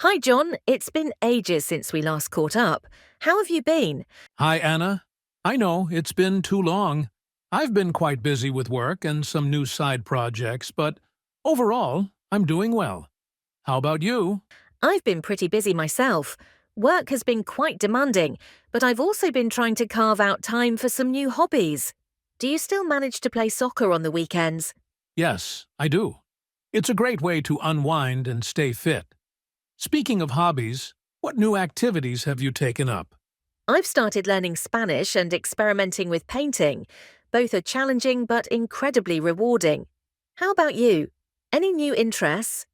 Hi, John. It's been ages since we last caught up. How have you been? Hi, Anna. I know it's been too long. I've been quite busy with work and some new side projects, but overall, I'm doing well. How about you? I've been pretty busy myself. Work has been quite demanding, but I've also been trying to carve out time for some new hobbies. Do you still manage to play soccer on the weekends? Yes, I do. It's a great way to unwind and stay fit. Speaking of hobbies, what new activities have you taken up? I've started learning Spanish and experimenting with painting. Both are challenging but incredibly rewarding. How about you? Any new interests?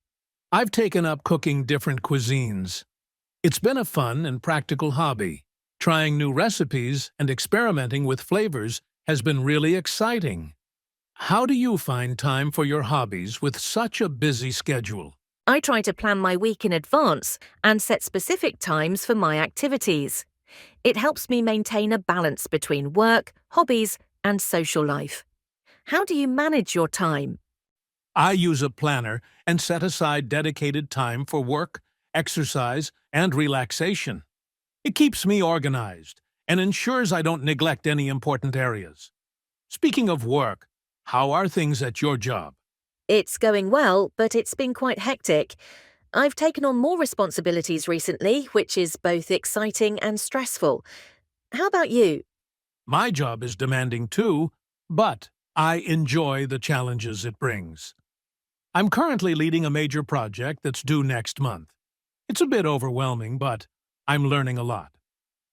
I've taken up cooking different cuisines. It's been a fun and practical hobby. Trying new recipes and experimenting with flavors has been really exciting. How do you find time for your hobbies with such a busy schedule? I try to plan my week in advance and set specific times for my activities. It helps me maintain a balance between work, hobbies, and social life. How do you manage your time? I use a planner and set aside dedicated time for work, exercise, and relaxation. It keeps me organized and ensures I don't neglect any important areas. Speaking of work, how are things at your job? It's going well, but it's been quite hectic. I've taken on more responsibilities recently, which is both exciting and stressful. How about you? My job is demanding too, but I enjoy the challenges it brings. I'm currently leading a major project that's due next month. It's a bit overwhelming, but I'm learning a lot.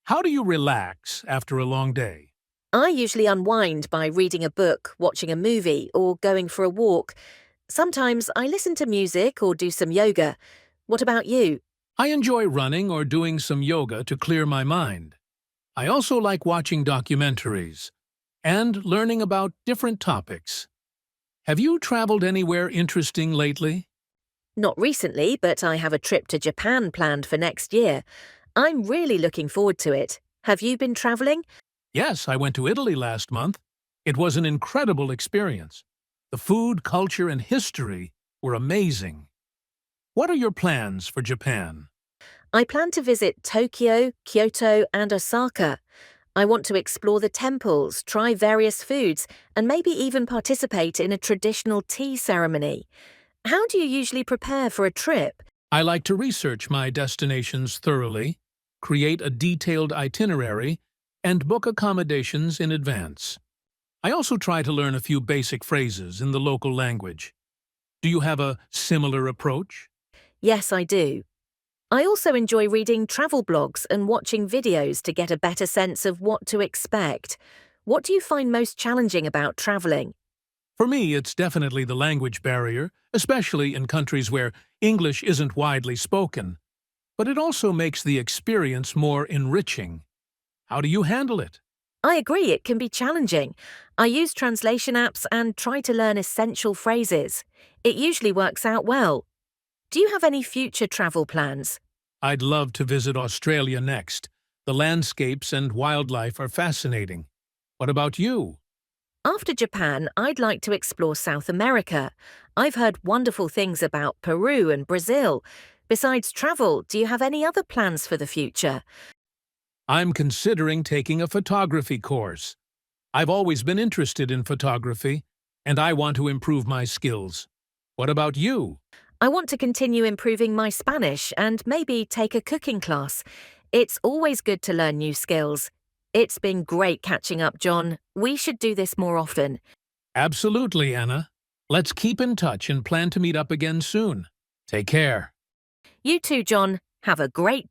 How do you relax after a long day? I usually unwind by reading a book, watching a movie, or going for a walk. Sometimes I listen to music or do some yoga. What about you? I enjoy running or doing some yoga to clear my mind. I also like watching documentaries and learning about different topics. Have you traveled anywhere interesting lately? Not recently, but I have a trip to Japan planned for next year. I'm really looking forward to it. Have you been traveling? Yes, I went to Italy last month. It was an incredible experience. The food, culture, and history were amazing. What are your plans for Japan? I plan to visit Tokyo, Kyoto, and Osaka. I want to explore the temples, try various foods, and maybe even participate in a traditional tea ceremony. How do you usually prepare for a trip? I like to research my destinations thoroughly, create a detailed itinerary, and book accommodations in advance. I also try to learn a few basic phrases in the local language. Do you have a similar approach? Yes, I do. I also enjoy reading travel blogs and watching videos to get a better sense of what to expect. What do you find most challenging about traveling? For me, it's definitely the language barrier, especially in countries where English isn't widely spoken. But it also makes the experience more enriching. How do you handle it? I agree, it can be challenging. I use translation apps and try to learn essential phrases. It usually works out well. Do you have any future travel plans? I'd love to visit Australia next. The landscapes and wildlife are fascinating. What about you? After Japan, I'd like to explore South America. I've heard wonderful things about Peru and Brazil. Besides travel, do you have any other plans for the future? I'm considering taking a photography course. I've always been interested in photography, and I want to improve my skills. What about you? I want to continue improving my Spanish and maybe take a cooking class. It's always good to learn new skills. It's been great catching up, John. We should do this more often. Absolutely, Anna. Let's keep in touch and plan to meet up again soon. Take care. You too, John. Have a great day.